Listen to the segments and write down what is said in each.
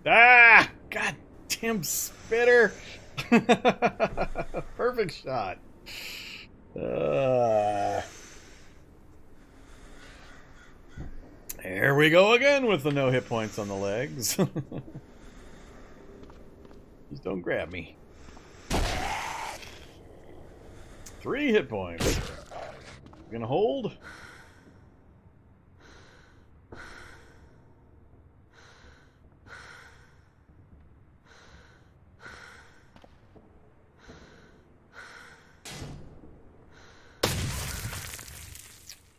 Ah! God damn spitter! Perfect shot. There we go again with the no hit points on the legs. Just don't grab me. 3 hit points. Gonna hold.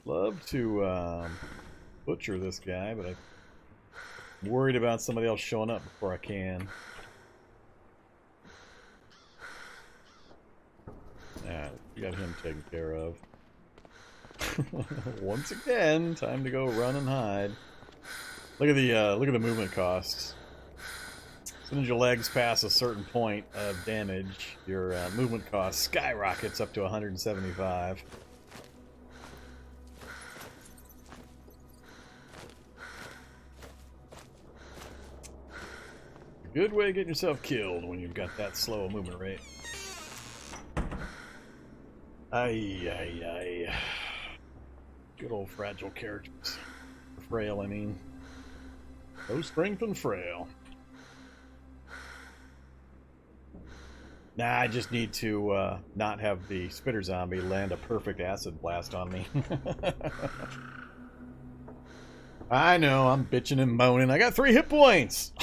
Love to butcher this guy, but I'm worried about somebody else showing up before I can. We got him taken care of. Once again, time to go run and hide. Look at the movement costs. As soon as your legs pass a certain point of damage, your movement cost skyrockets up to 175. Good way of getting yourself killed when you've got that slow a movement rate. Aye. Good old fragile characters. Frail, I mean. No strength and frail. Nah, I just need to not have the spitter zombie land a perfect acid blast on me. I know, I'm bitching and moaning. I got 3 hit points!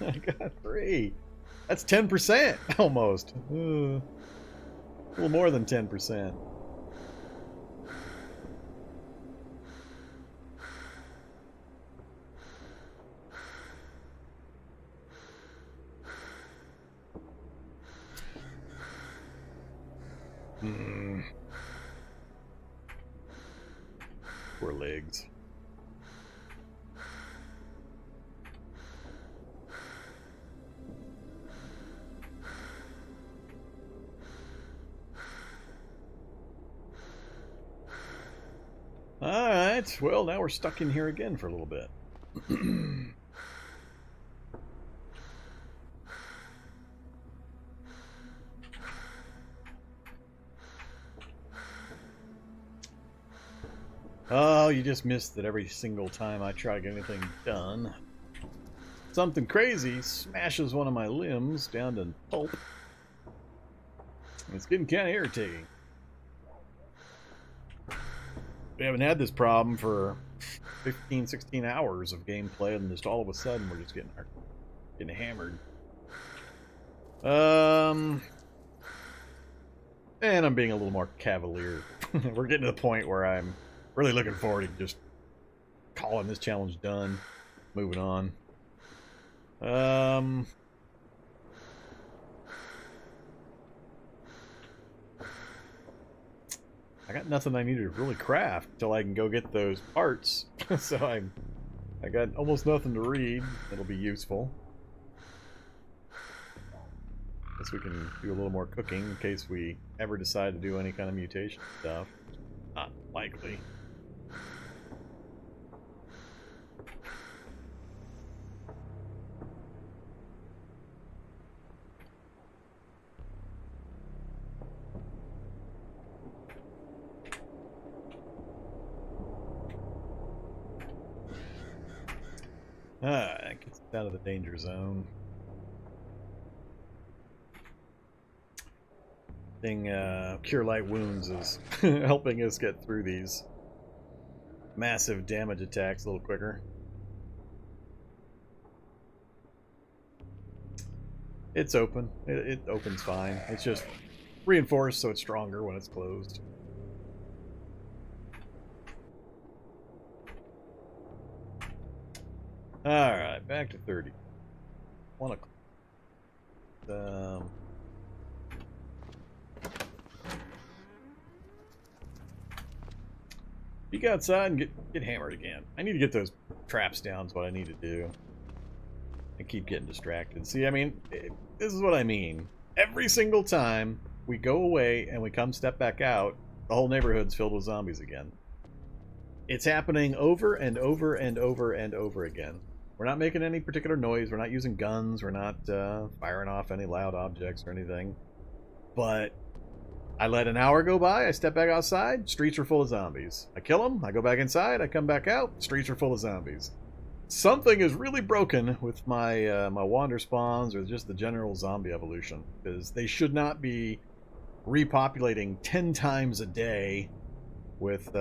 I got 3. That's 10% almost. A little more than 10%. Poor legs. Alright, well, now we're stuck in here again for a little bit. Oh, you just missed that every single time I try to get anything done. Something crazy smashes one of my limbs down to pulp. It's getting kind of irritating. We haven't had this problem for 15, 16 hours of gameplay, and just all of a sudden we're just getting hammered. And I'm being a little more cavalier. We're getting to the point where I'm really looking forward to just calling this challenge done. Moving on. I got nothing I need to really craft until I can go get those parts. So I got almost nothing to read that'll be useful. Guess we can do a little more cooking in case we ever decide to do any kind of mutation stuff. Not likely. That gets us out of the danger zone. Cure Light Wounds is helping us get through these massive damage attacks a little quicker. It's open. It opens fine. It's just reinforced so it's stronger when it's closed. Alright, back to 30. 1 o'clock. Peek outside and get hammered again. I need to get those traps down is what I need to do. I keep getting distracted. See, I mean, this is what I mean. Every single time we go away and we come step back out, the whole neighborhood's filled with zombies again. It's happening over and over and over and over again. We're not making any particular noise. We're not using guns. We're not firing off any loud objects or anything. But I let an hour go by. I step back outside. Streets are full of zombies. I kill them. I go back inside. I come back out. Streets are full of zombies. Something is really broken with my my wander spawns or just the general zombie evolution, because they should not be repopulating 10 times a day with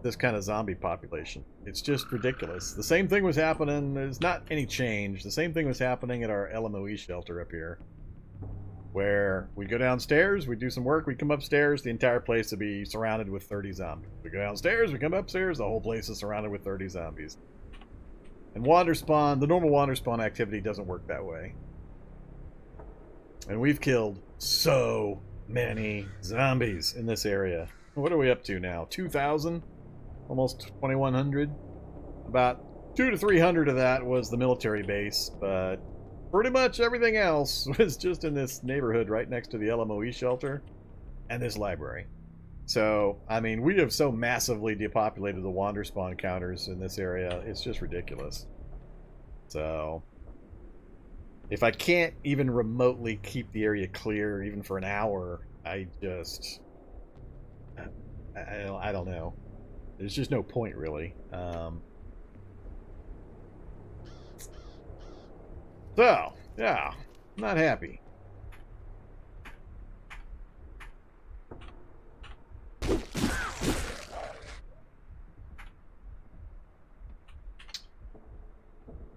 this kind of zombie population. It's just ridiculous. The same thing was happening. There's not any change. The same thing was happening at our LMOE shelter up here, where we go downstairs, we do some work, we come upstairs, the entire place would be surrounded with 30 zombies. We go downstairs, we come upstairs, the whole place is surrounded with 30 zombies. And wander spawn, the normal wander spawn activity doesn't work that way. And we've killed so many zombies in this area. What are we up to now? 2,000? Almost 2,100? About 200 to 300 of that was the military base, but pretty much everything else was just in this neighborhood right next to the LMOE shelter and this library. So, I mean, we have so massively depopulated the wander spawn counters in this area, it's just ridiculous. So, if I can't even remotely keep the area clear, even for an hour, I just... I don't know. There's just no point, really. So, yeah, not happy.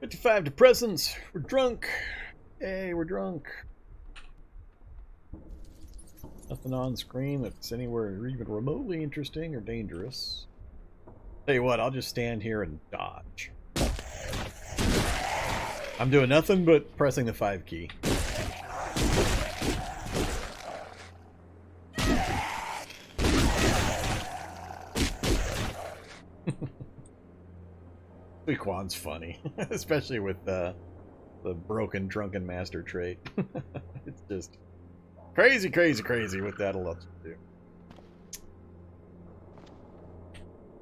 $55 depressants. We're drunk. Hey, we're drunk. Nothing on screen that's anywhere even remotely interesting or dangerous. Tell you what, I'll just stand here and dodge. I'm doing nothing but pressing the 5 key. Suiquan's funny, especially with the broken drunken master trait. It's just crazy, crazy, crazy what that'll let you do.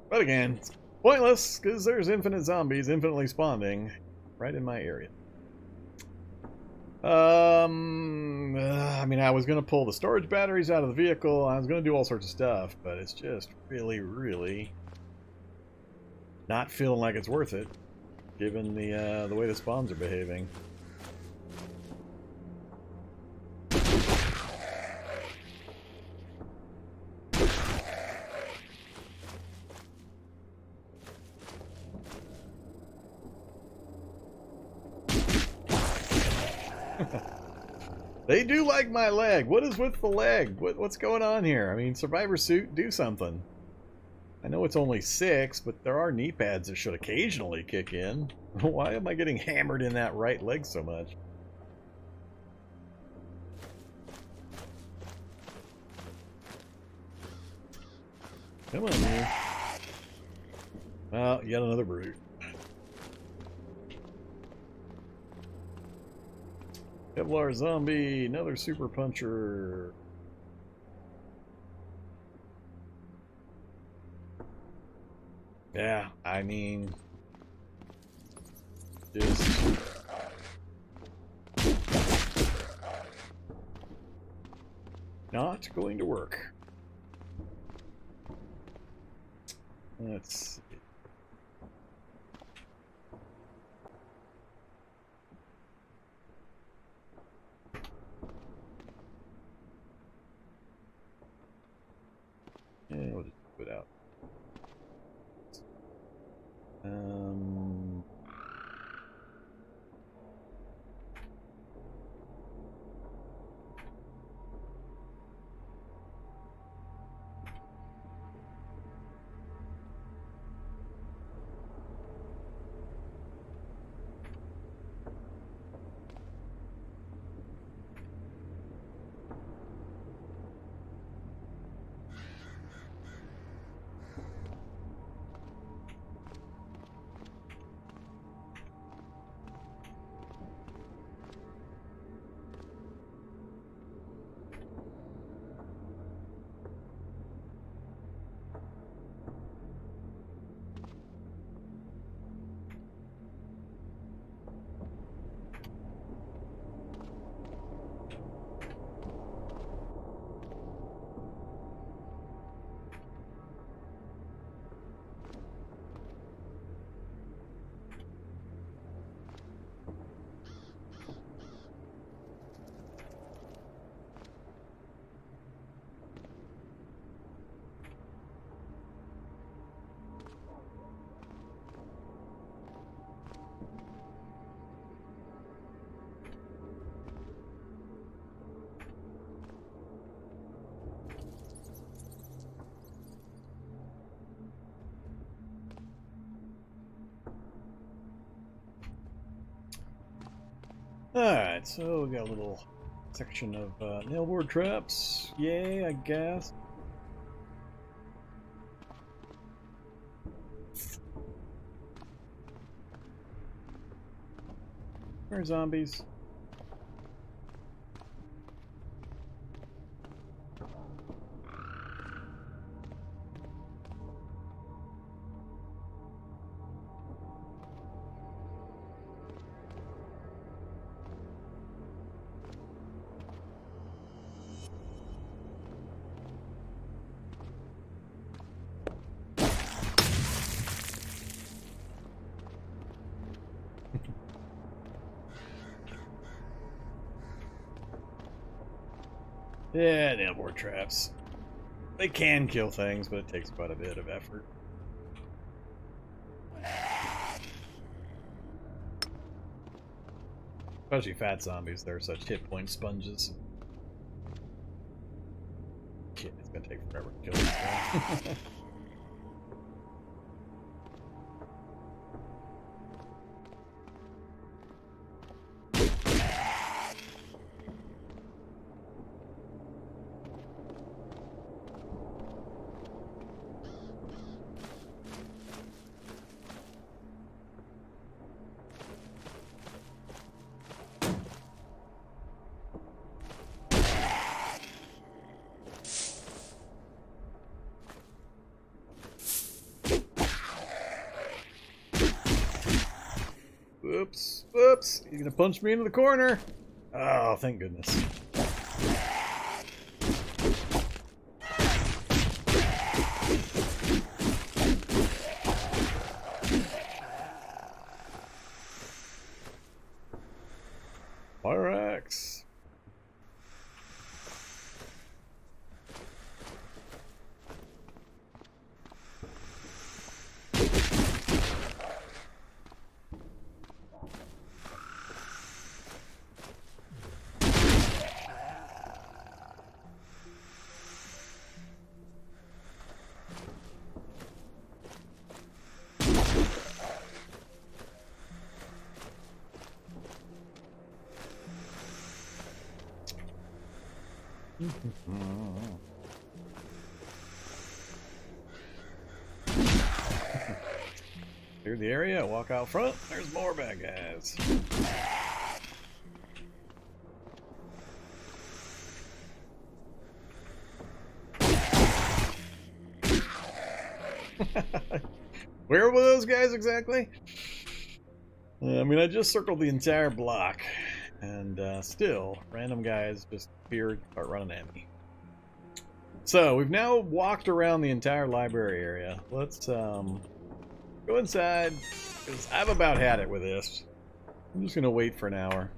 But again, it's pointless because there's infinite zombies infinitely spawning right in my area. I mean, I was going to pull the storage batteries out of the vehicle. I was going to do all sorts of stuff, but it's just really, really not feeling like it's worth it, given the way the spawns are behaving. They do like my leg. What is with the leg? What's going on here? I mean, Survivor Suit, do something. I know it's only 6, but there are knee pads that should occasionally kick in. Why am I getting hammered in that right leg so much? Come on, man. Well, yet another brute. Kevlar zombie, another super puncher. Yeah, I mean, just not going to work. Let's see. Yeah, we'll just put it out. Alright, so we got a little section of nailboard traps. Yay, I guess. Where are zombies? Yeah, nailboard traps. They can kill things, but it takes quite a bit of effort. Especially fat zombies, they're such hit point sponges. Shit, it's gonna take forever to kill this guy. Whoops, whoops, you're gonna punch me into the corner. Oh, thank goodness. Fire axe. Clear the area, walk out front, there's more bad guys. Where were those guys exactly? I mean, I just circled the entire block, and still, random guys just appeared, start running at me. So, we've now walked around the entire library area. Let's go inside, because I've about had it with this. I'm just going to wait for an hour.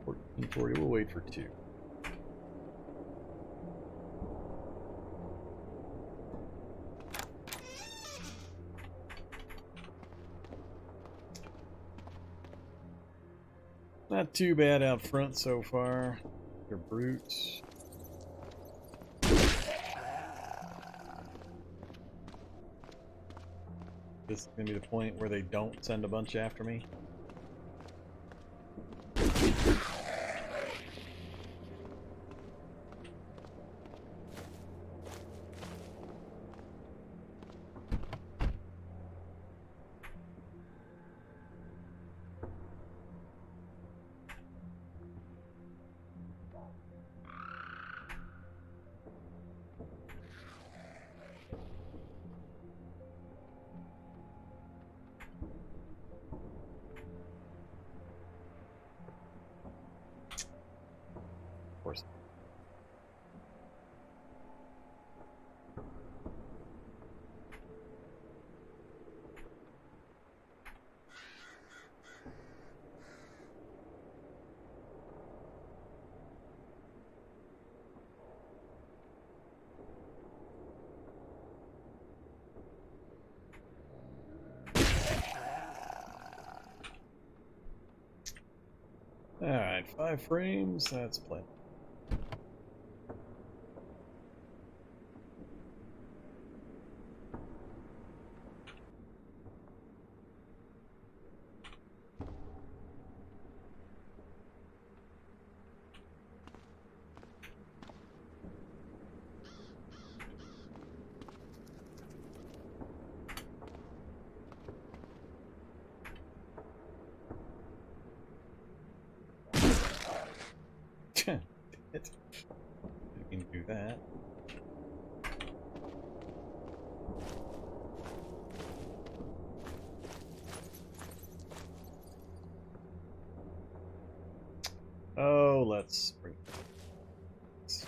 1440, we'll wait for 2. Not too bad out front so far. They're brutes. This is going to be the point where they don't send a bunch after me. Of course. Alright, 5 frames, that's plenty. It. Didn't mean to do that. Oh, let's bring this.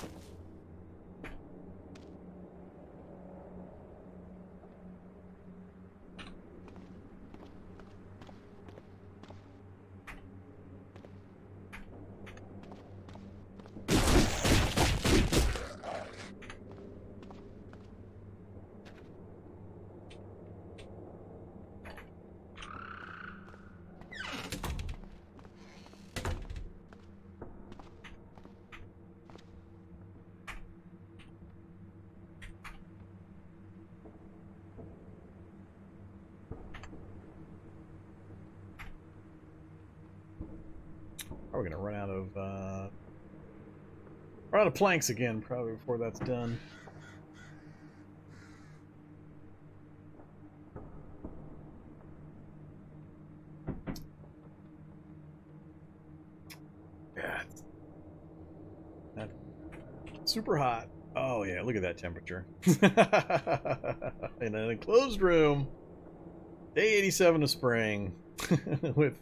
We're gonna run out of planks again probably before that's done. Yeah, that's super hot. Oh yeah, look at that temperature. In an enclosed room, day 87 of spring, with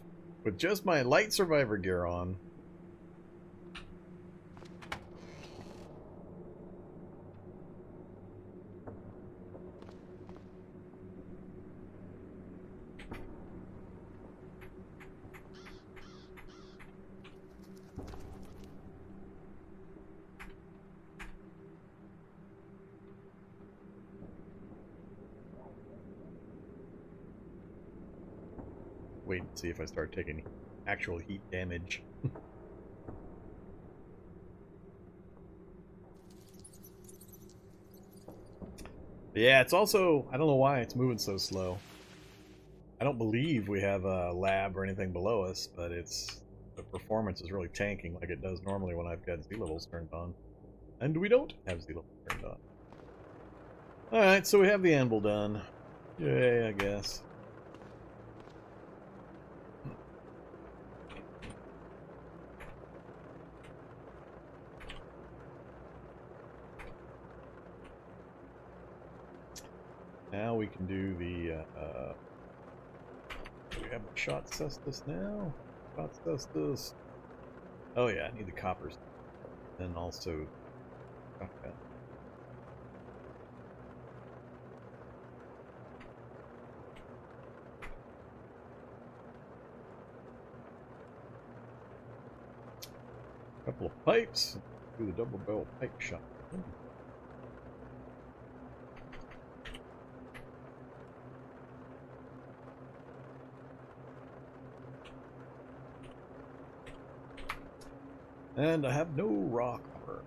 just my light survivor gear on. Wait and see if I start taking actual heat damage. Yeah, it's also, I don't know why it's moving so slow. I don't believe we have a lab or anything below us, but the performance is really tanking like it does normally when I've got Z levels turned on. And we don't have Z levels turned on. Alright, so we have the anvil done. Yay, I guess. Now we can do the, do we have a shot cestus now? Shot cestus. Oh yeah, I need the coppers. And also, okay. Couple of pipes. Do the double barrel pipe shot. And I have no rock copper.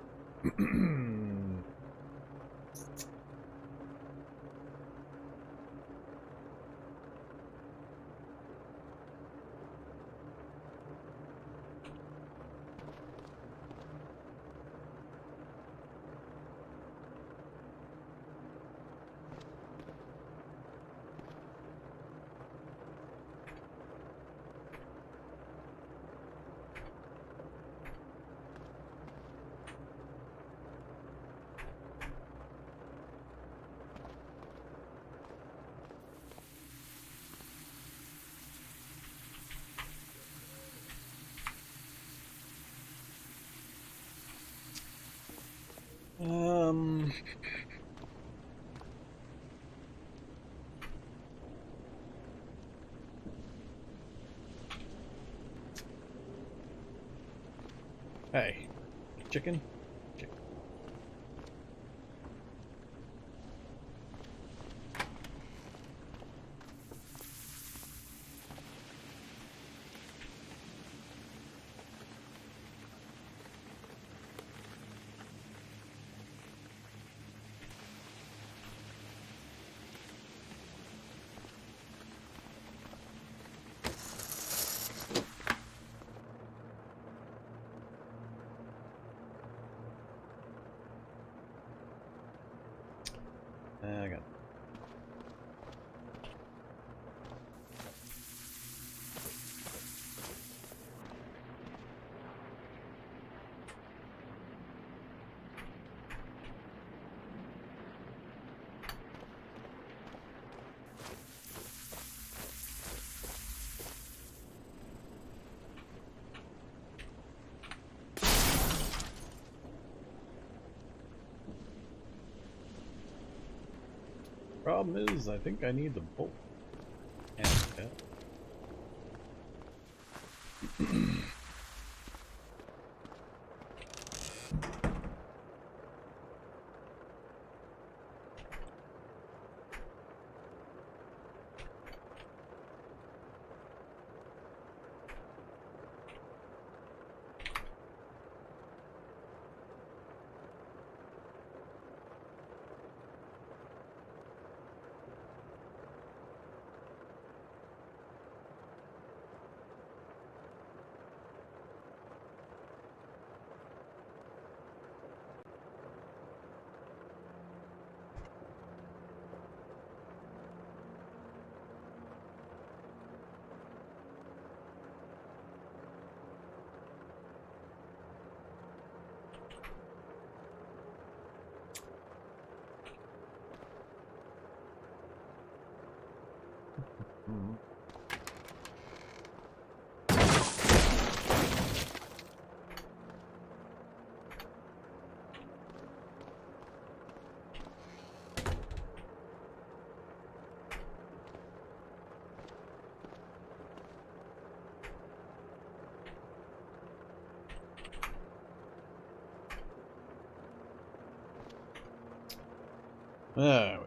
Hey, chicken? Chicken. Problem is, I think I need the bolt. And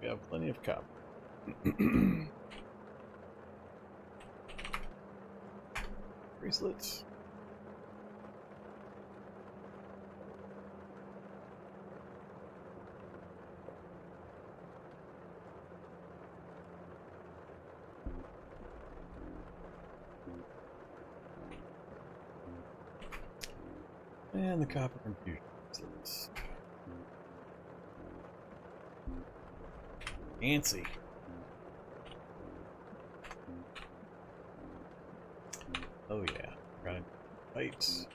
we have plenty of copper. Bracelets. And the copper infusion bracelets. Fancy. Oh yeah, got it. Lights.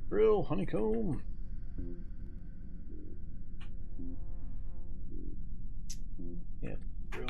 Frail, honeycomb. Yeah, frail.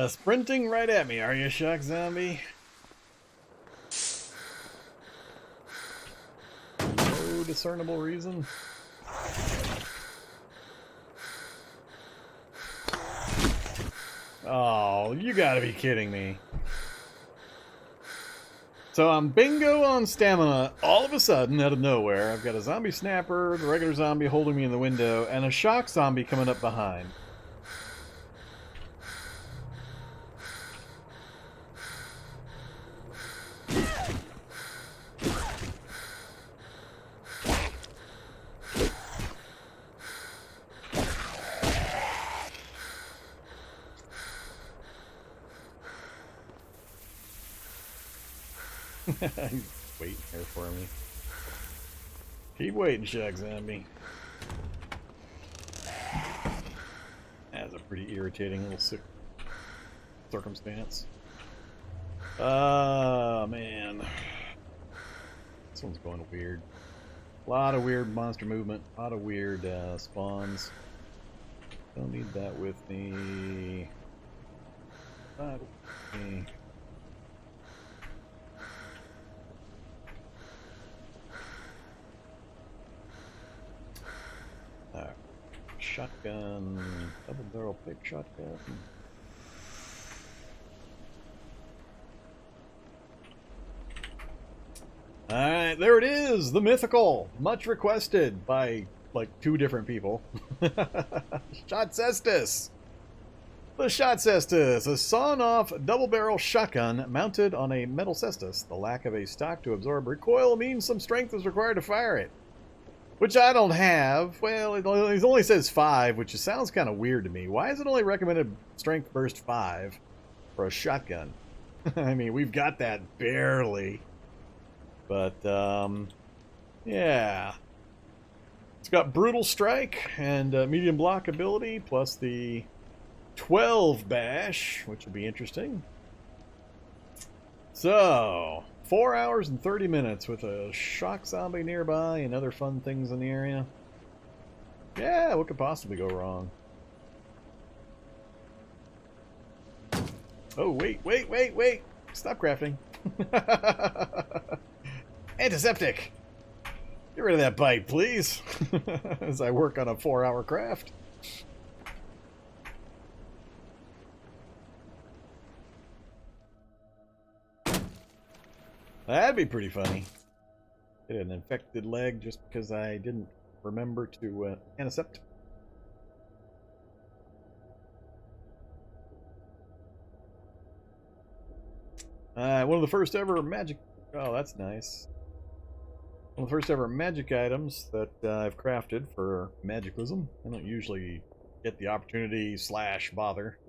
Sprinting right at me, are you, shock zombie? No discernible reason. Oh, you gotta be kidding me. So I'm bingo on stamina all of a sudden out of nowhere. I've got a zombie snapper, the regular zombie holding me in the window, and a shock zombie coming up behind. He's waiting here for me. Keep waiting, Shag Zombie. That's a pretty irritating little circumstance. Man. This one's going weird. A lot of weird monster movement. A lot of weird spawns. Don't need that with me. Not with me. Shotgun, double barrel pick shotgun. Alright, there it is! The mythical! Much requested by, like, 2 different people. Shot Cestus! The Shot Cestus, a sawn-off double-barrel shotgun mounted on a metal cestus. The lack of a stock to absorb recoil means some strength is required to fire it. Which I don't have. Well, it only says 5, which sounds kind of weird to me. Why is it only recommended strength burst 5 for a shotgun? I mean, we've got that barely. But, yeah. It's got brutal strike and medium block ability, plus the 12 bash, which will be interesting. So, 4 hours and 30 minutes with a shock zombie nearby and other fun things in the area. Yeah, what could possibly go wrong? Oh, wait. Stop crafting. Antiseptic! Get rid of that bite, please. As I work on a 4-hour craft. That'd be pretty funny. Get an infected leg just because I didn't remember to antisept. One of the first ever magic... Oh, that's nice. One of the first ever magic items that I've crafted for Magiclysm. I don't usually get the opportunity / bother.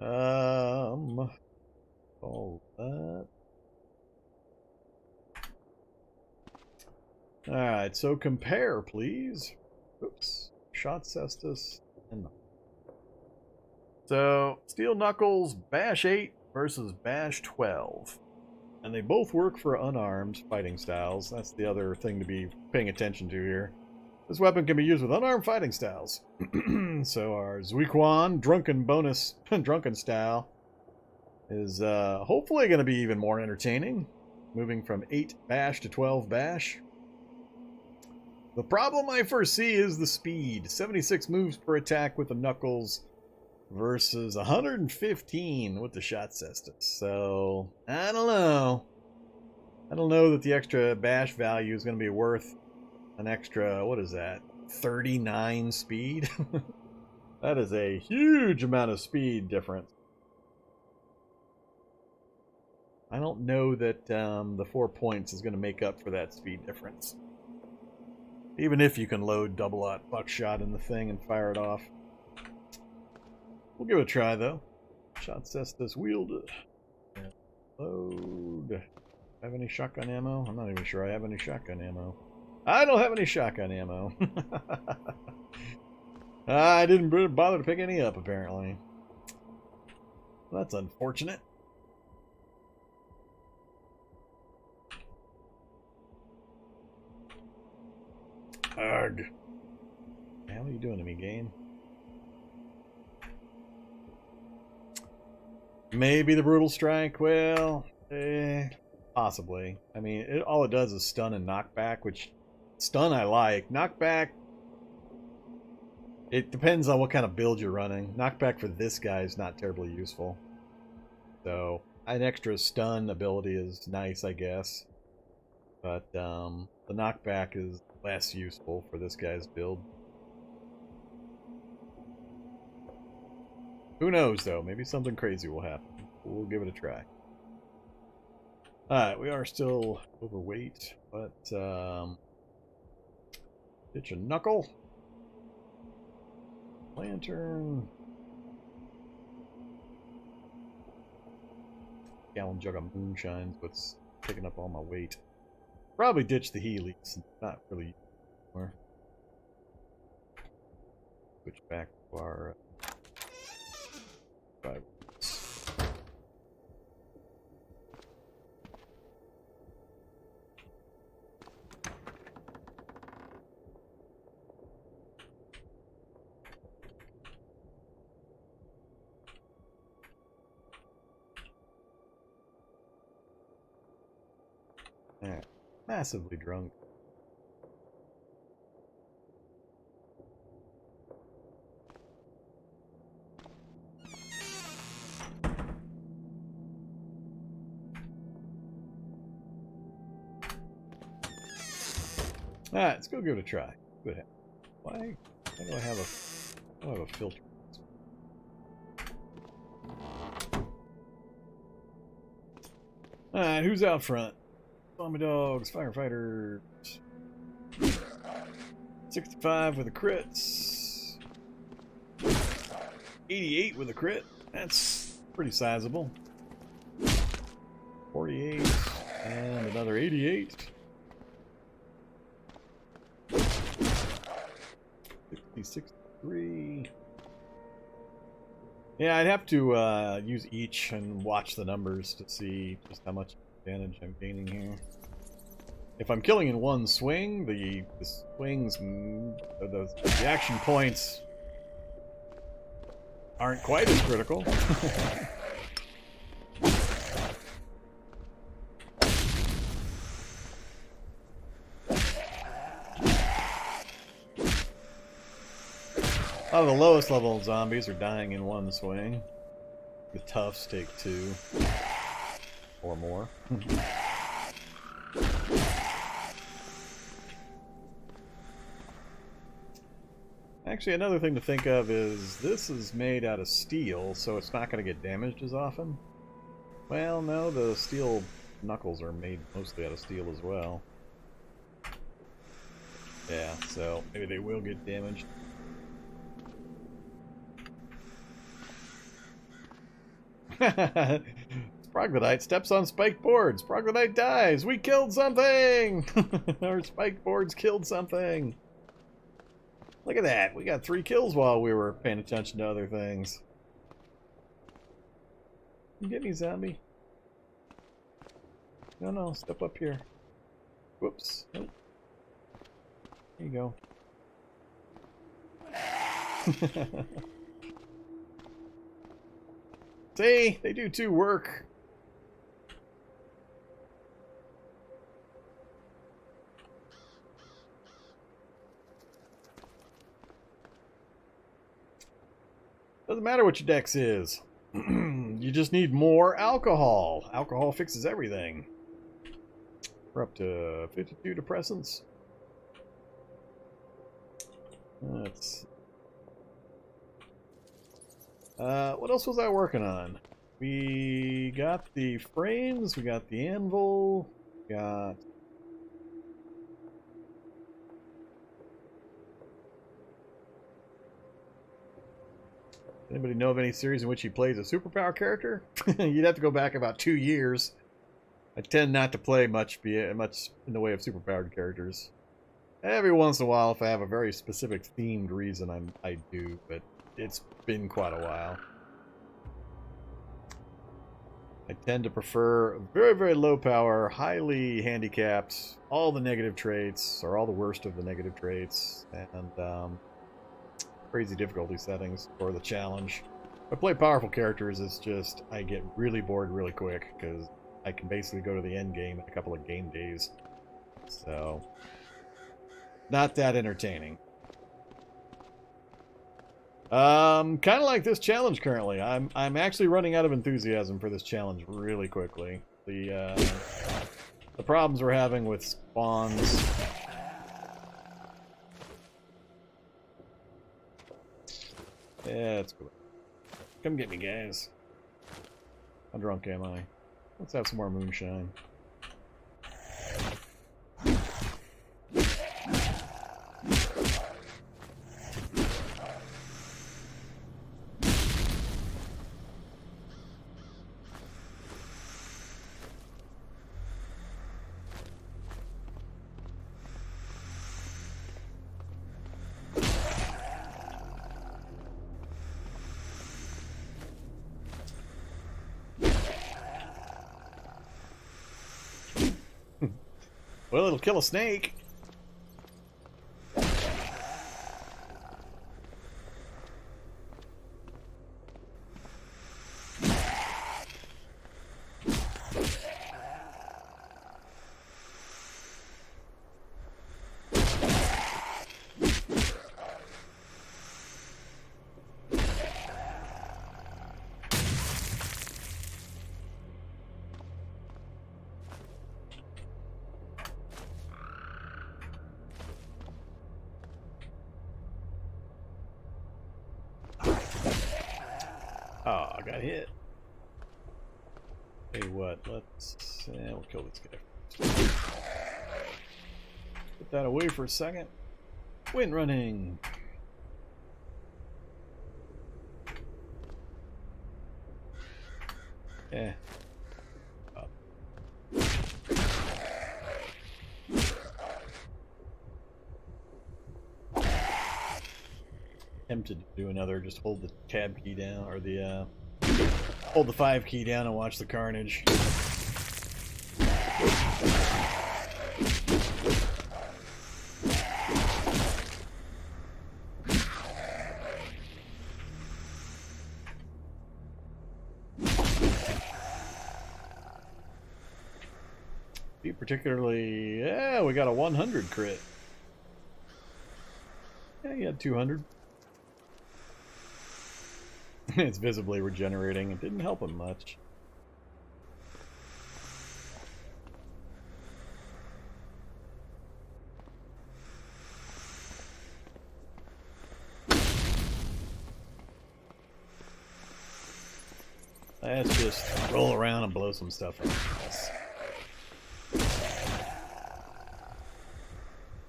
All that. Alright, so compare, please. Oops. Shot Cestus and... So, Steel Knuckles, Bash 8 versus Bash 12. And they both work for unarmed fighting styles. That's the other thing to be paying attention to here. This weapon can be used with unarmed fighting styles. So our Zuiquan Drunken bonus, Drunken style, is hopefully going to be even more entertaining. Moving from 8 Bash to 12 Bash. The problem I foresee is the speed. 76 moves per attack with the Knuckles versus 115 with the Shot Cestus. So, I don't know. I don't know that the extra bash value is going to be worth an extra, what is that, 39 speed? That is a huge amount of speed difference. I don't know that the 4 points is going to make up for that speed difference. Even if you can load double-aught buckshot in the thing and fire it off. We'll give it a try, though. Shot Cestus wielded. Load. Have any shotgun ammo? I'm not even sure I have any shotgun ammo. I don't have any shotgun ammo. I didn't bother to pick any up, apparently. That's unfortunate. Ugh. How are you doing to me, game? Maybe the brutal strike. Well, possibly. I mean, all it does is stun and knockback, which stun I like. Knockback, it depends on what kind of build you're running. Knockback for this guy is not terribly useful. So, an extra stun ability is nice, I guess. But the knockback is less useful for this guy's build. Who knows, though? Maybe something crazy will happen. We'll give it a try. Alright, we are still overweight, but ditch a knuckle. Lantern. Gallon jug of moonshines. What's taking up all my weight. Probably ditch the Heelys. Not really anymore. Switch back to our 5. Yeah, massively drunk. Alright, let's go give it a try. Good. Why do I have a filter? Alright, who's out front? Zombie dogs, firefighters. 65 with the crits. 88 with a crit. That's pretty sizable. 48 and another 88. 63. Yeah, I'd have to use each and watch the numbers to see just how much advantage I'm gaining here. If I'm killing in one swing, the swings, the action points aren't quite as critical. A lot of the lowest level zombies are dying in one swing. The toughs take 2 or more. Actually, another thing to think of is this is made out of steel, so it's not going to get damaged as often. Well, no, the steel knuckles are made mostly out of steel as well. Yeah, so maybe they will get damaged. Sproglodyte steps on spiked boards. Sproglodyte dies. We killed something! Our spiked boards killed something. Look at that. We got 3 kills while we were paying attention to other things. You get me, zombie? No, step up here. Whoops. Oh. There you go. See? They do 2 work. Doesn't matter what your dex is. You just need more alcohol. Alcohol fixes everything. We're up to 52 depressants. That's... what else was I working on? We got the frames, we got the anvil, we got... Anybody know of any series in which he plays a superpower character? You'd have to go back about 2 years. I tend not to play much in the way of superpowered characters. Every once in a while, if I have a very specific themed reason, I do, but it's been quite a while. I tend to prefer very, very low power, highly handicapped, all the negative traits, or all the worst of the negative traits, and crazy difficulty settings for the challenge. If I play powerful characters, it's just, I get really bored really quick, because I can basically go to the end game in a couple of game days. So, not that entertaining. Kind of like this challenge currently. I'm actually running out of enthusiasm for this challenge really quickly. The problems we're having with spawns. Yeah, it's cool. Come get me, guys. How drunk am I? Let's have some more moonshine. Well, it'll kill a snake. Oh, I got hit. Hey, what? We'll kill this guy first. Put that away for a second. Wind running. Yeah. Up. Tempted to do another, just hold the tab key down, or the hold the 5 key down and watch the carnage. Be particularly, yeah, we got a 100 crit. Yeah, you had 200. It's visibly regenerating. It didn't help him much. Let's just roll around and blow some stuff up.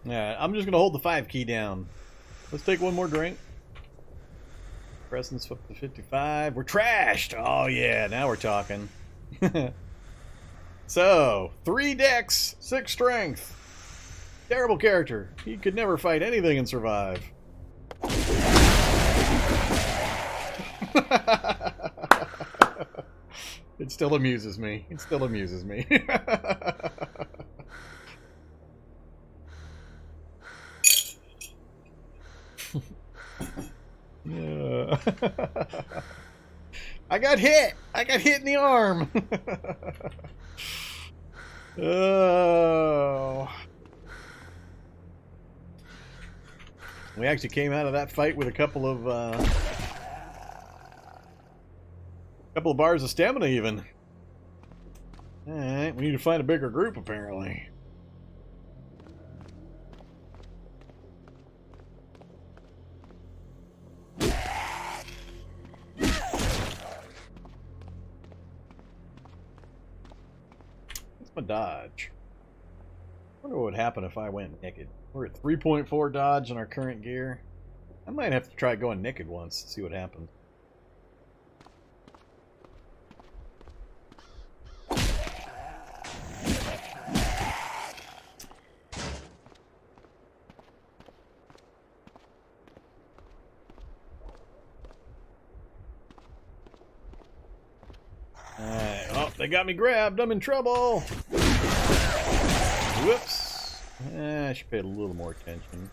Yeah, I'm just gonna hold the 5 key down. Let's take one more drink. Presence up to 55. We're trashed! Oh yeah, now we're talking. So, 3 dex, 6 strength. Terrible character. He could never fight anything and survive. It still amuses me. It still amuses me. Yeah. I got hit! I got hit in the arm! Oh. We actually came out of that fight with a couple of bars of stamina even. Alright, we need to find a bigger group apparently. A dodge. I wonder what would happen if I went naked. We're at 3.4 dodge in our current gear. I might have to try going naked once to see what happens. Alright, oh, they got me grabbed. I'm in trouble. Whoops. I should pay a little more attention.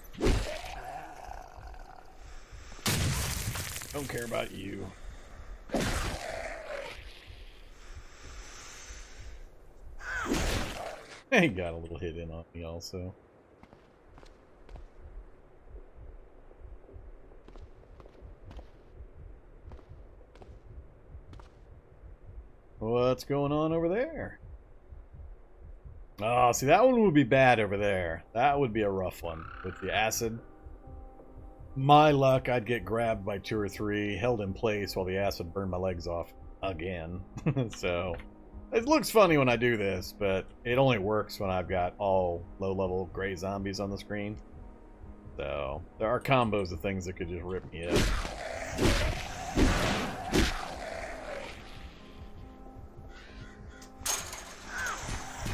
Don't care about you. He got a little hit in on me also. What's going on over there? Oh, see, that one would be bad over there. That would be a rough one with the acid. My luck, I'd get grabbed by 2 or 3, held in place while the acid burned my legs off again. So, it looks funny when I do this, but it only works when I've got all low-level gray zombies on the screen. So, there are combos of things that could just rip me up.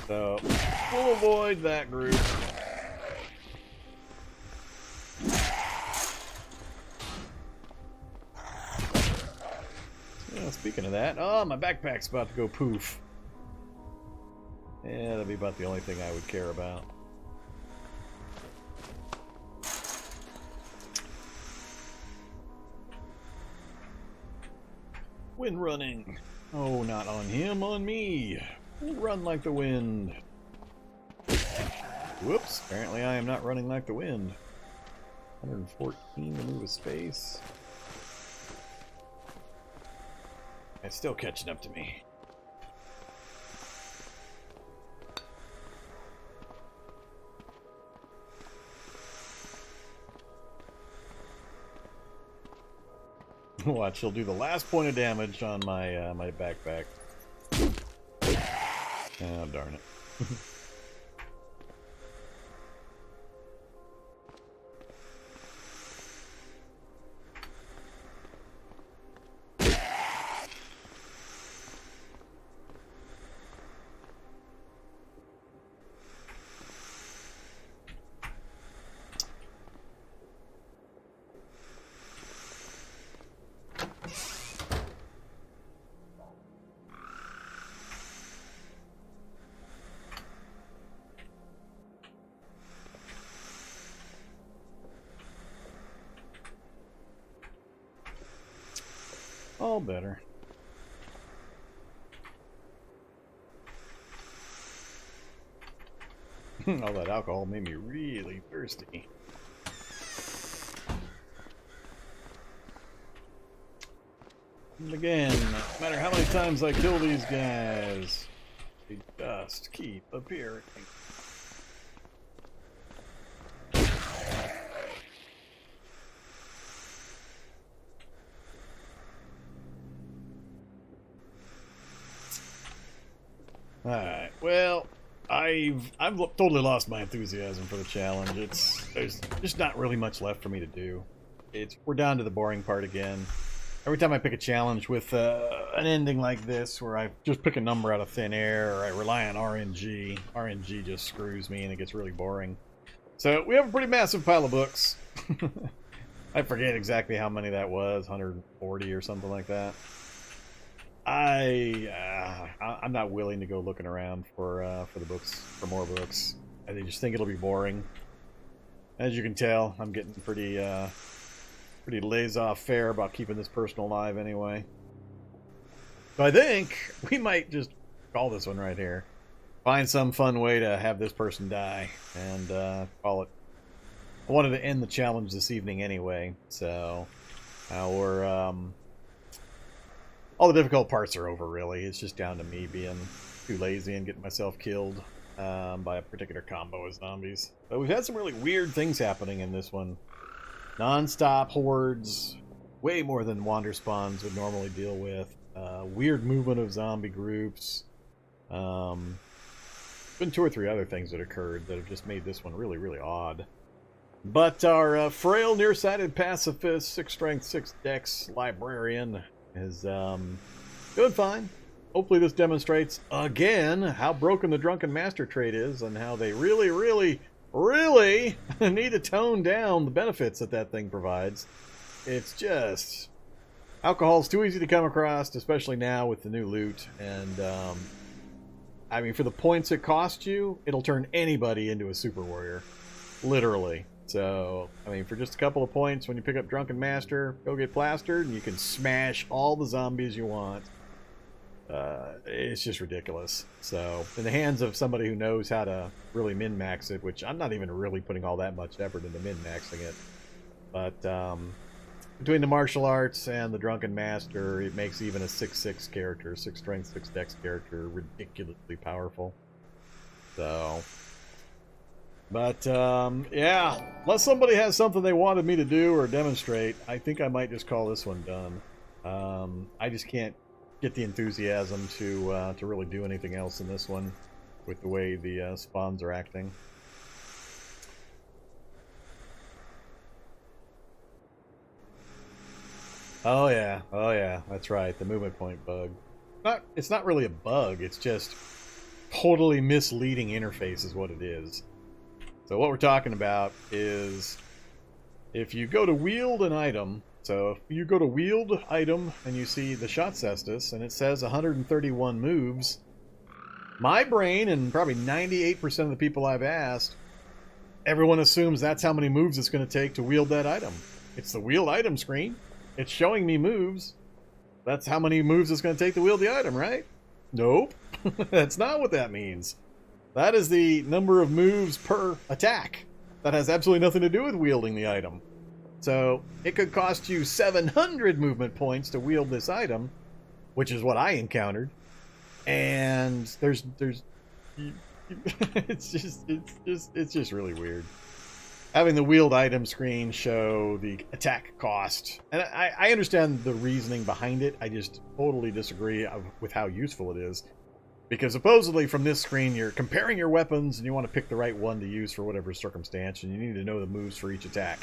So, we'll avoid that group. Yeah, speaking of that, oh, my backpack's about to go poof. Yeah, that'd be about the only thing I would care about. Wind running. Oh, not on him, on me. Run like the wind. Whoops, apparently I am not running like the wind. 114 to move a space. It's still catching up to me. Watch, he'll do the last point of damage on my my backpack. Oh, darn it. All better. All that alcohol made me really thirsty. And again, no matter how many times I kill these guys, they just keep appearing. Alright, well, I've totally lost my enthusiasm for the challenge. There's just not really much left for me to do. We're down to the boring part again. Every time I pick a challenge with an ending like this, where I just pick a number out of thin air, or I rely on RNG just screws me and it gets really boring. So we have a pretty massive pile of books. I forget exactly how many that was, 140 or something like that. I'm not willing to go looking around for the books, for more books. I just think it'll be boring. As you can tell, I'm getting pretty laissez-faire about keeping this person alive anyway. So I think we might just call this one right here. Find some fun way to have this person die, and call it. I wanted to end the challenge this evening anyway, so all the difficult parts are over, really. It's just down to me being too lazy and getting myself killed by a particular combo of zombies. But we've had some really weird things happening in this one. Non-stop hordes, way more than wander spawns would normally deal with. Weird movement of zombie groups. Been 2 or 3 other things that occurred that have just made this one really, really odd. But our frail, nearsighted pacifist, 6 strength, 6 dex librarian is doing fine. Hopefully this demonstrates again how broken the drunken master trait is, and how they really, really, really need to tone down the benefits that thing provides. It's just, alcohol's too easy to come across, especially now with the new loot. And I mean, for the points it costs you, it'll turn anybody into a super warrior, literally. So, I mean, for just a couple of points, when you pick up Drunken Master, go get plastered, and you can smash all the zombies you want. It's just ridiculous. So, in the hands of somebody who knows how to really min-max it, which I'm not even really putting all that much effort into min-maxing it. But, between the martial arts and the Drunken Master, it makes even a 6-6 character, 6 strength, 6 dex character, ridiculously powerful. So... But, yeah, unless somebody has something they wanted me to do or demonstrate, I think I might just call this one done. I just can't get the enthusiasm to really do anything else in this one with the way the spawns are acting. Oh yeah, that's right, the movement point bug. It's not really a bug, it's just totally misleading interface is what it is. So what we're talking about is if you go to wield an item, so if you go to wield item and you see the shot cestus and it says 131 moves, My brain, and probably 98% of the people I've asked, everyone assumes that's how many moves it's going to take to wield that item. It's the wield item screen. It's showing me moves. That's how many moves it's going to take to wield the item, right? Nope. That's not what that means. That is the number of moves per attack. That has absolutely nothing to do with wielding the item. So it could cost you 700 movement points to wield this item, which is what I encountered. And there's it's just really weird. Having the wield item screen show the attack cost. And I understand the reasoning behind it. I just totally disagree with how useful it is. Because supposedly from this screen, you're comparing your weapons and you want to pick the right one to use for whatever circumstance, and you need to know the moves for each attack.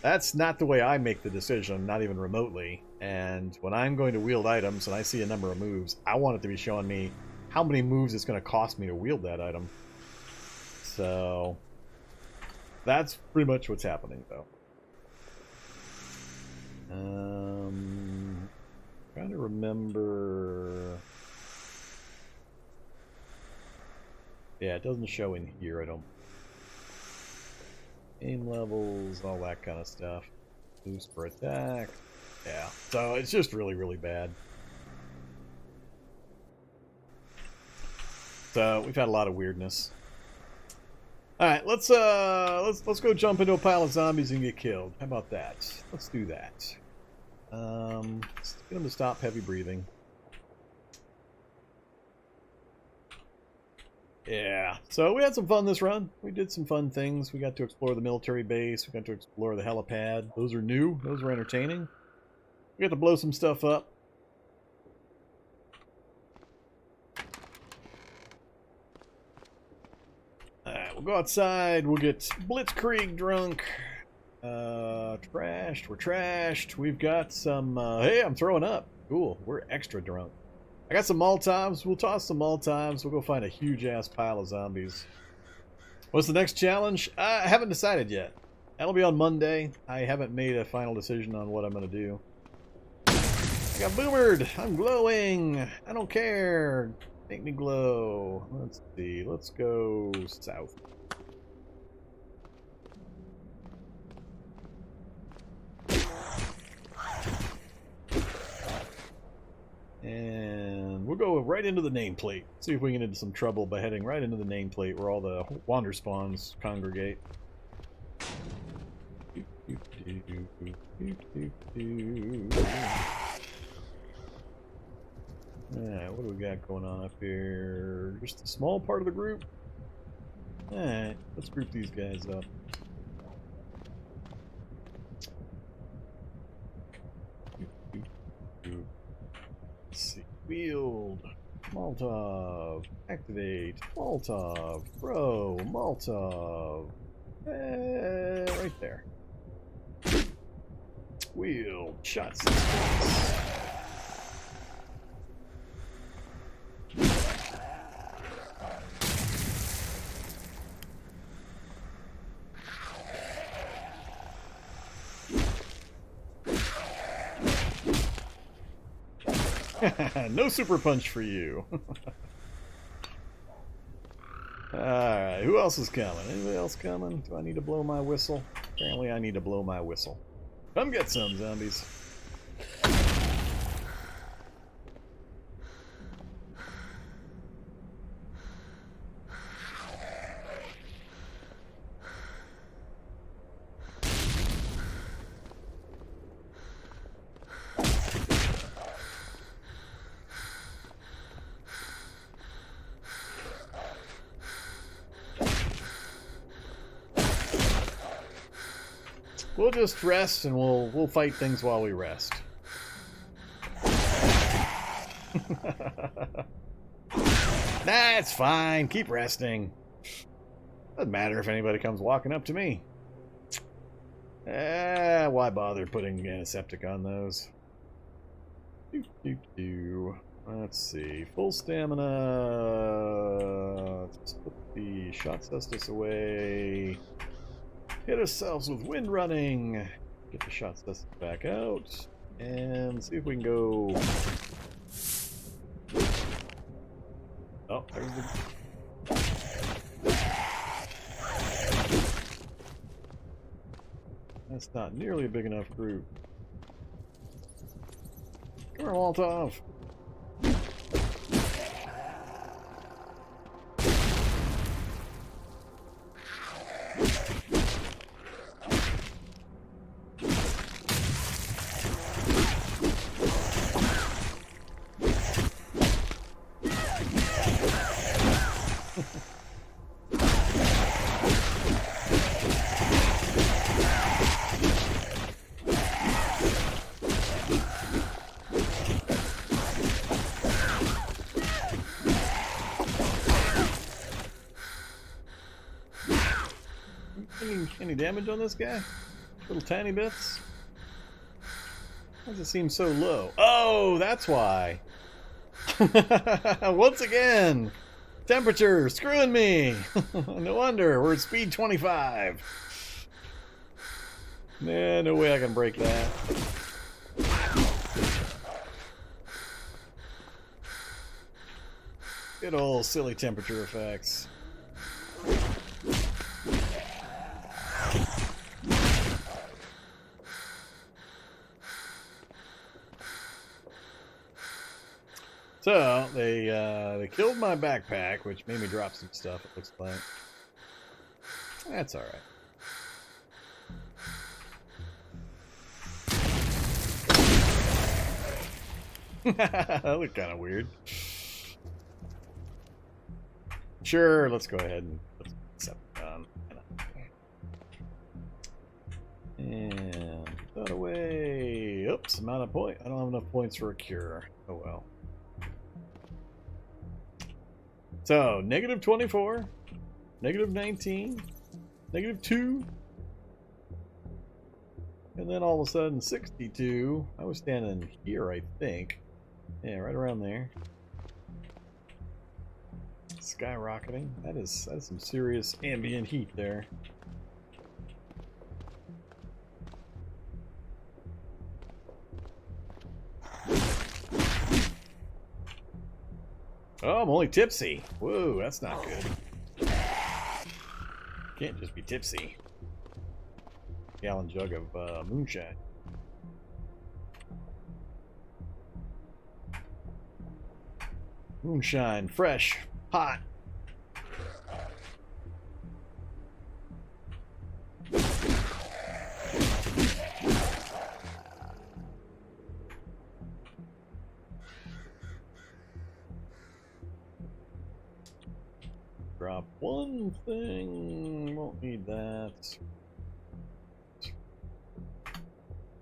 That's not the way I make the decision, not even remotely. And when I'm going to wield items and I see a number of moves, I want it to be showing me how many moves it's going to cost me to wield that item. So that's pretty much what's happening, though. Trying to remember. Yeah, it doesn't show in here, I don't. Aim levels, all that kind of stuff. Boost for attack. Yeah, so it's just really, really bad. So we've had a lot of weirdness. All right, let's go jump into a pile of zombies and get killed. How about that? Let's do that. Let's get them to stop heavy breathing. Yeah, so we had some fun this run. We did some fun things. We got to explore the military base. We got to explore the helipad. Those are new. Those were entertaining. We got to blow some stuff up. Alright, we'll go outside. We'll get blitzkrieg drunk. Trashed. We're trashed. We've got some... hey, I'm throwing up. Cool. We're extra drunk. I got some Molotovs. We'll toss some Molotovs. We'll go find a huge-ass pile of zombies. What's the next challenge? I haven't decided yet. That'll be on Monday. I haven't made a final decision on what I'm going to do. I got boomered. I'm glowing. I don't care. Make me glow. Let's see. Let's go south. And we'll go right into the nameplate. See if we can get into some trouble by heading right into the nameplate where all the wander spawns congregate. Alright, what do we got going on up here? Just a small part of the group? Alright, let's group these guys up. Let's see. Wield. Molotov. Activate. Molotov. Throw. Molotov. Right there. Wield. Shot systems. No super punch for you. Alright, who else is coming? Anybody else coming? Do I need to blow my whistle? Apparently I need to blow my whistle. Come get some, zombies. We'll just rest and we'll fight things while we rest. That's fine. Keep resting. Doesn't matter if anybody comes walking up to me. Why bother putting antiseptic on those? Let's see. Full stamina. Let's put the shot cestus away. Hit ourselves with wind running. Get the shot cestus back out. And see if we can go... Oh, there's the... That's not nearly a big enough group. Come on, Molotov. Any damage on this guy? Little tiny bits? Why does it seem so low? Oh, that's why. Once again, temperature screwing me. No wonder we're at speed 25. Nah, no way I can break that. Good old silly temperature effects. So, they killed my backpack, which made me drop some stuff, it looks like. That's alright. That looked kind of weird. Sure, let's go ahead and set it down. And put that away. Oops, I'm out of point. I don't have enough points for a cure. Oh well. So, negative 24, negative 19, negative 2, and then all of a sudden 62. I was standing here, I think. Yeah, right around there. Skyrocketing. That is some serious ambient heat there. Oh, I'm only tipsy. Whoa, that's not good. Can't just be tipsy. Gallon jug of moonshine. Moonshine, fresh, hot. Drop one thing. Won't need that.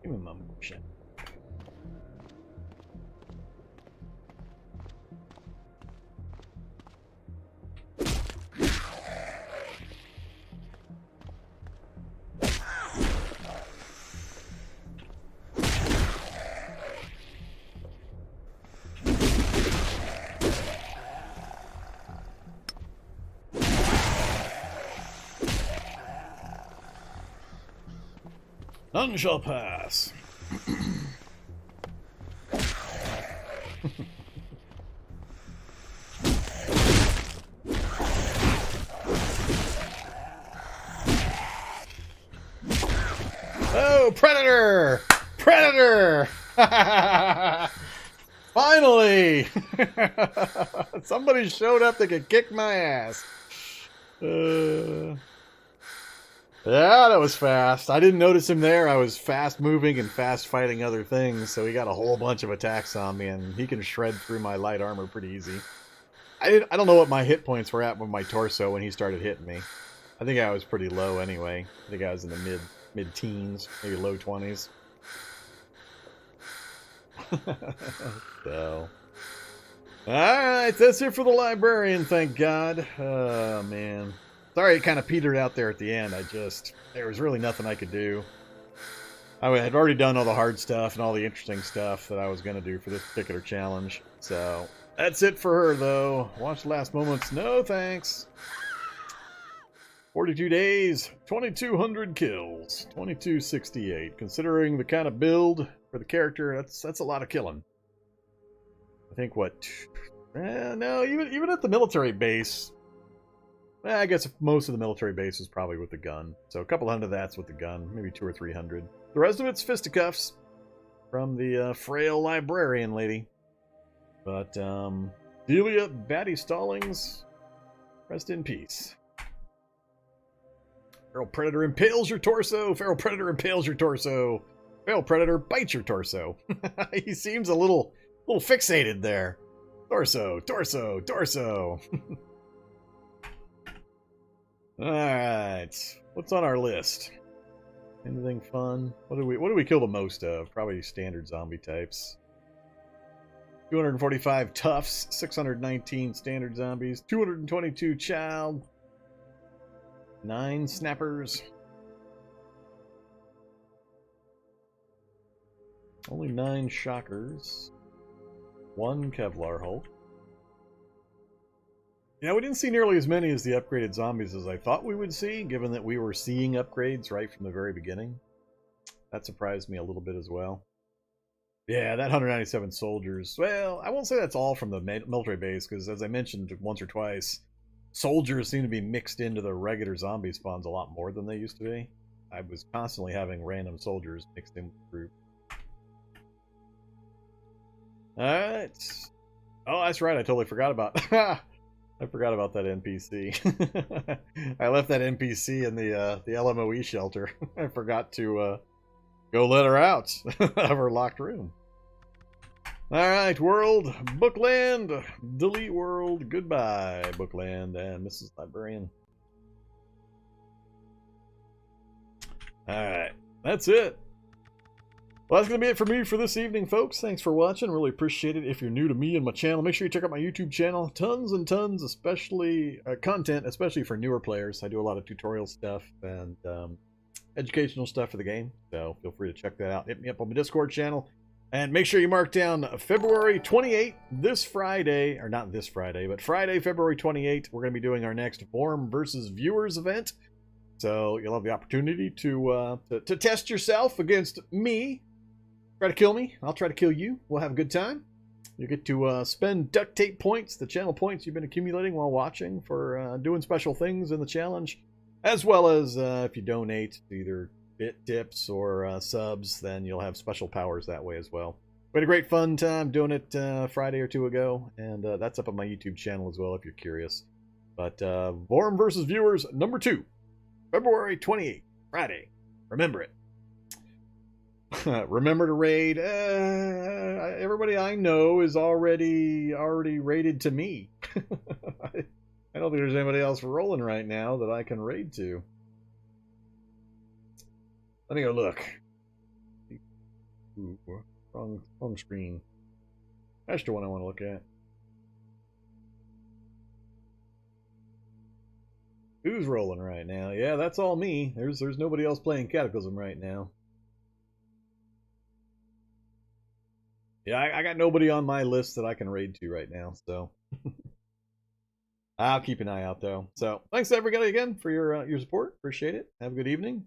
Give me my moonshine. None shall pass. Oh, Predator! Predator! Finally! Somebody showed up that could kick my ass. Yeah, that was fast. I didn't notice him there. I was fast moving and fast fighting other things, so he got a whole bunch of attacks on me, and he can shred through my light armor pretty easy. I don't know what my hit points were at with my torso when he started hitting me. I think I was pretty low anyway. I think I was in the mid-teens, maybe low 20s. So, alright, that's it for the librarian, thank God. Oh, man. Sorry it kind of petered out there at the end. There was really nothing I could do. I had already done all the hard stuff and all the interesting stuff that I was going to do for this particular challenge. So, that's it for her, though. Watch Last Moments. No, thanks. 42 days, 2,200 kills, 2268. Considering the kind of build for the character, that's a lot of killing. I think, what, No, even at the military base, I guess most of the military base is probably with the gun. So a couple hundred of that's with the gun, maybe 200 or 300. The rest of it's fisticuffs from the frail librarian lady. But Delia Batty Stallings, rest in peace. Feral Predator impales your torso. Feral Predator impales your torso. Feral Predator bites your torso. He seems a little fixated there. Torso, torso, torso. Alright. What's on our list? Anything fun? What do we kill the most of? Probably standard zombie types. 245 toughs, 619 standard zombies, 222 child, 9 snappers. Only 9 shockers. 1 Kevlar Hulk. Yeah, we didn't see nearly as many as the upgraded zombies as I thought we would see, given that we were seeing upgrades right from the very beginning. That surprised me a little bit as well. Yeah, that 197 soldiers. Well, I won't say that's all from the military base, because as I mentioned once or twice, soldiers seem to be mixed into the regular zombie spawns a lot more than they used to be. I was constantly having random soldiers mixed in with the group. Alright. Oh, that's right, I totally forgot about I forgot about that NPC. I left that NPC in the LMOE shelter. I forgot to go let her out of her locked room. Alright, world, Bookland, delete world, goodbye, Bookland and Mrs. Librarian. Alright, that's it. Well, that's going to be it for me for this evening, folks. Thanks for watching. Really appreciate it. If you're new to me and my channel, make sure you check out my YouTube channel. Tons and tons, especially content, especially for newer players. I do a lot of tutorial stuff and educational stuff for the game, so feel free to check that out. Hit me up on my Discord channel. And make sure you mark down February 28th, this Friday, or not this Friday, but Friday, February 28th, we're going to be doing our next Vorm versus Viewers event. So you'll have the opportunity to test yourself against me. Try to kill me, I'll try to kill you. We'll have a good time. You get to spend duct tape points, the channel points you've been accumulating while watching for doing special things in the challenge. As well as if you donate either bit tips or subs, then you'll have special powers that way as well. We had a great fun time doing it Friday or two ago, and that's up on my YouTube channel as well if you're curious. But Vorm versus Viewers number 2, February 28th, Friday. Remember it. Remember to raid. Everybody I know is already raided to me. I don't think there's anybody else rolling right now that I can raid to. Let me go look. Ooh, wrong screen. That's the one I want to look at. Who's rolling right now? Yeah, that's all me. There's nobody else playing Cataclysm right now. Yeah, I got nobody on my list that I can raid to right now, so I'll keep an eye out though. So thanks everybody again for your support. Appreciate it. Have a good evening.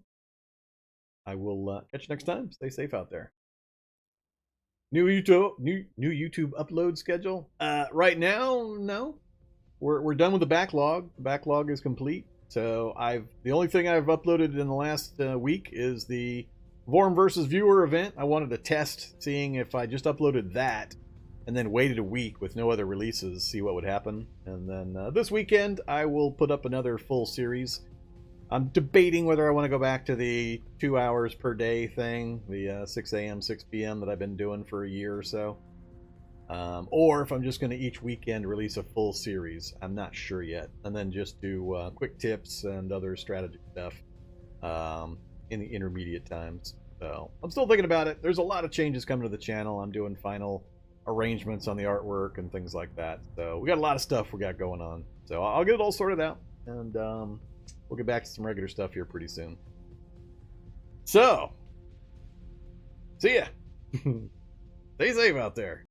I will catch you next time. Stay safe out there. New YouTube upload schedule. Right now, no. We're done with the backlog. The backlog is complete. So the only thing I've uploaded in the last week is the Vorm versus Viewer event. I wanted to test seeing if I just uploaded that and then waited a week with no other releases, see what would happen. And then this weekend I will put up another full series. I'm debating whether I want to go back to the 2 hours per day thing, the 6 a.m., 6 p.m. that I've been doing for a year or so. Or if I'm just going to each weekend release a full series. I'm not sure yet. And then just do quick tips and other strategy stuff in the intermediate times. So I'm still thinking about it. There's a lot of changes coming to the channel. I'm doing final arrangements on the artwork and things like that. So we got a lot of stuff we got going on. So I'll get it all sorted out. And we'll get back to some regular stuff here pretty soon. So, see ya. Stay safe out there.